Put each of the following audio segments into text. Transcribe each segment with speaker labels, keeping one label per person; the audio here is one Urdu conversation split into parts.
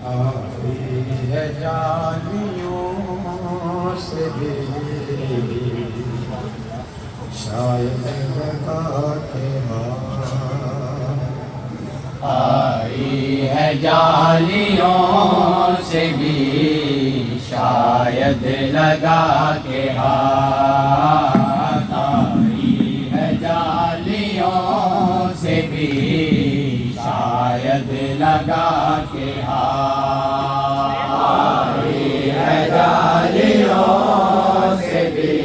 Speaker 1: آئی ہے جانیوں سے بھی شاید لگا کے
Speaker 2: آئی ہے جالیوں سے بھی شاید لگا کے ہاتھ، آئی ہے جالیوں سے بھی شاید لگا کے ہاتھ، آئی ہے جالیوں سے بھی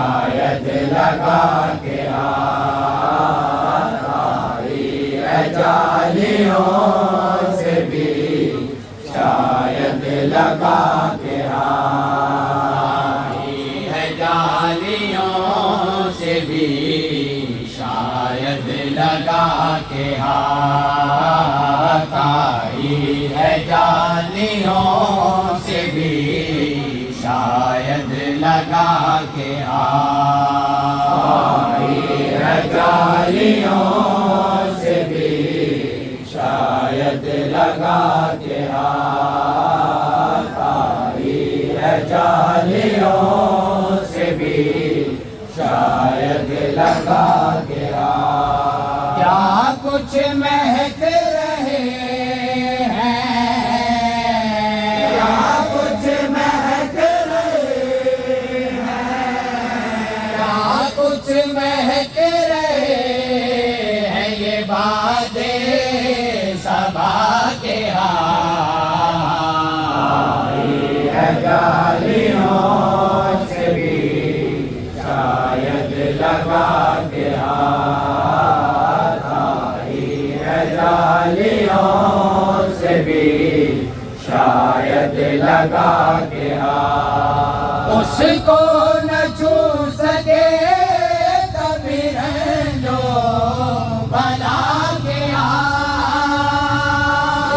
Speaker 2: شاید لگا کے ہاتھ، آئی ہے جالیوں سے بھی شاید لگا کے ہاتھ، آئی ہے جالیوں سے بھی شاید لگا کے ہاتھ، آئی ہے جالیوں سے بھی شاید لگا کے ہاتھ، آئی ہے جالیوں سے بھی شاید لگا کے ہاتھ، آئی ہے جالیوں سے بھی شاید لگا کے ہاتھ، کیا کچھ مہک رہے ہیں، کیا کچھ مہک رہے ہیں، کیا کچھ مہک رہے ہیں یہ بادیں صبا کے ہاتھ، آئی ہے جالیوں سے بھی شاید لگا کے ہاتھ، آئی ہے جالیوں سے بھی شاید لگا کے ہاتھ، اس کو نہ چھو سکے کبھی رنجو بلا کے ہاتھ،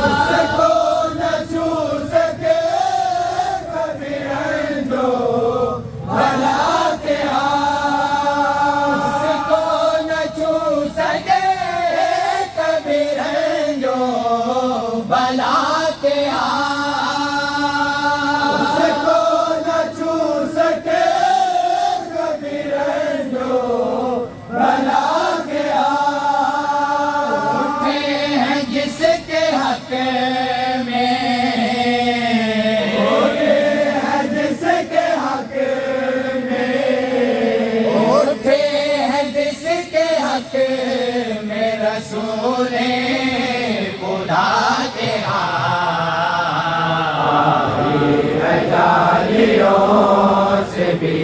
Speaker 2: اس کو نہ چھو سکے کبھی رنجو بلا کے ہاتھ، اس کو نہ چھو سکے کبھی رنجو بلا کے ہاتھ، اس کو نہ چھو سکے کبھی رنجو بلا کے ہاتھ، اٹھے ہیں جس کے حق میں، اٹھے ہیں جس کے حق میں، اٹھے ہیں جس کے حق میں رسول خدا کے ہاتھ، آئی ہے جالیوں سے بھی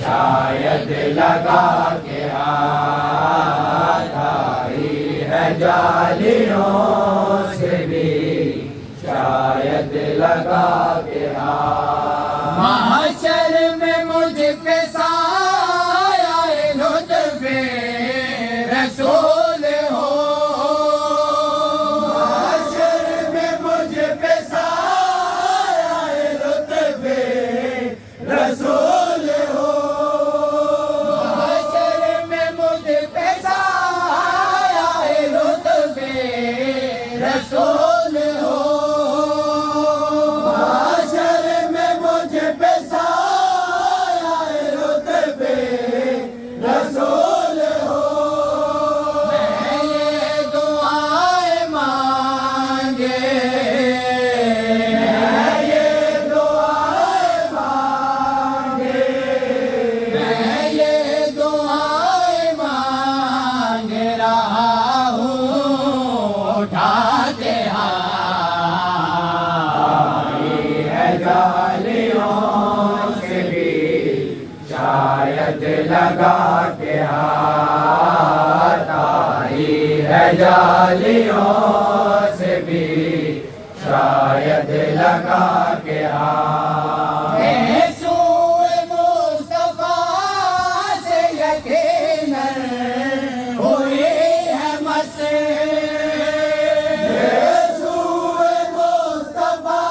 Speaker 2: شاید لگا کے ہاتھ، آئی ہے جالیوں سے بھی شاید لگا کے ہاتھ، محشر میں مجھ پہ سایہ لطف رسول ہو، محشر میں مجھ پہ سایہ لطف رسول ہو، محشر میں مجھ پہ سایہ لطف رسول ہو، محشر میں مجھ پہ سایہ لطف رسول ہو، میں یہ دعائیں مانگے، میں یہ دعائیں مانگے، میں یہ دعائیں مانگ رہا ہوں اٹھا کے ہاتھ، آئی ہے جالیوں سے بھی شاید لگا کے ہاتھ، آئی ہے جالیوں سے بھی شاید لگا کے ہاتھ، سوئے مصطفیٰ سے یقیناً ہوئی ہے مسیح، سوئے مصطفیٰ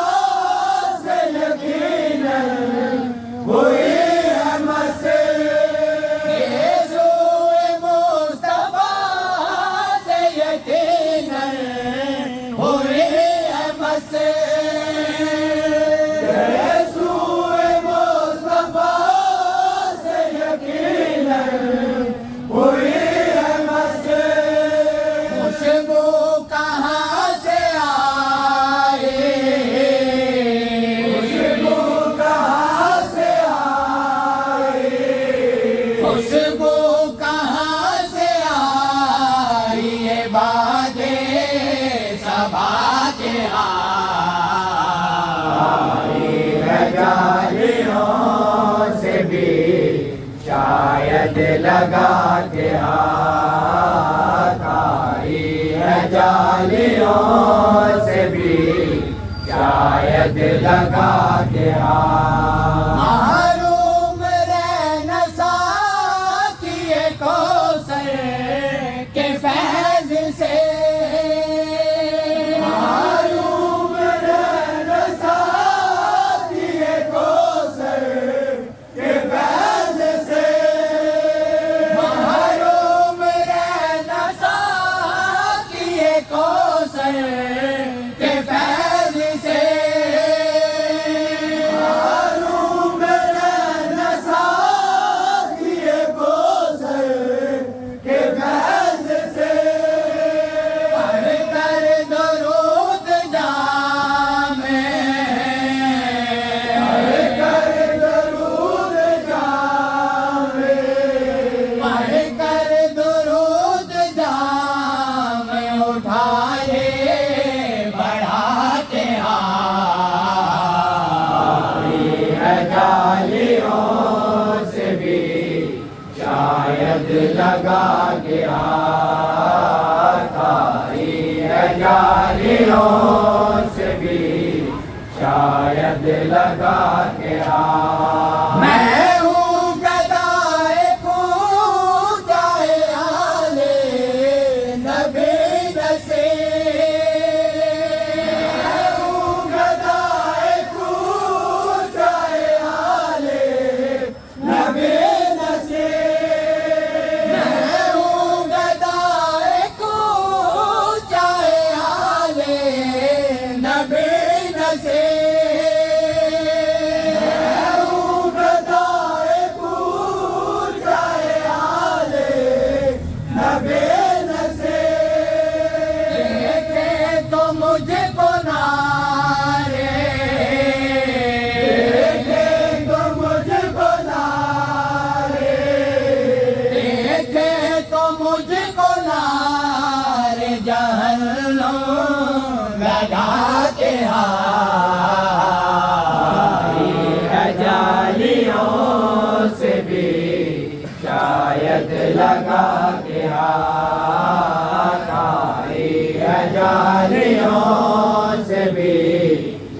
Speaker 2: سے یقیناً ہوئی ہے مسیح، سوئے مصطفیٰ سے یقیناً ہوئی ہے صبا کے آئی ہے جالیوں سے بھی شاید لگا کے ہاتھ آئی ہے جالیوں سے بھی شاید لگا کے ہاتھ محروم رہنا ساقیِ کوثر کے فیض سے محروم رہنا ساقیِ کوثر کے فیض سے محروم رہنا ساقیِ کوثر کے فیض سے محروم رہنا ساقیِ کوثر کے فیض سے پڑھ کر درود جام پڑھ کر درود جام پڑھ کر درود جام اٹھائے بڑھا کے آئی ہے جالیوں سے بھی شاید لگا کے ہاتھ آئی ہے جالیوں سے بھی شاید لگا کے ہاتھ میں ہوں گدائے کوچائے آلے نبی نصیر میں ہوں گدائے کوچائے آلے نبی نصیر میں ہوں گدائے کوچائے آلے نبی نصیر میں ہوں گدائے کوچائے آلے نبی نصیر دیکھے تو مجھے کو نارے دیکھے تو مجھے کو نارے دیکھے تو مجھے کو نارے جہنم لگا کے آئی ہے جالیوں سے بھی شاید لگا کے ہاتھ آئی ہے جالیوں سے بھی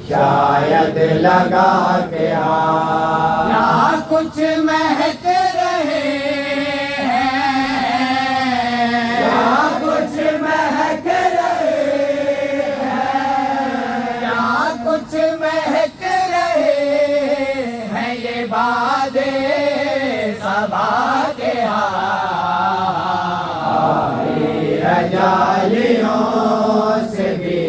Speaker 2: شاید لگا کے ہاتھ نہ کچھ مہک رہے ہیں نہ کچھ مہک رہے ہیں نہ کچھ مہک رہے ہیں یہ بادِ صبا کے آئی ہے جالیوں سے بھی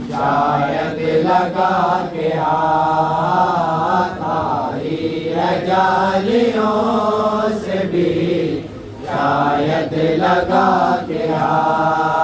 Speaker 2: شاید لگا کے ہاتھ آئی ہے جالیوں سے بھی شاید لگا کے ہاتھ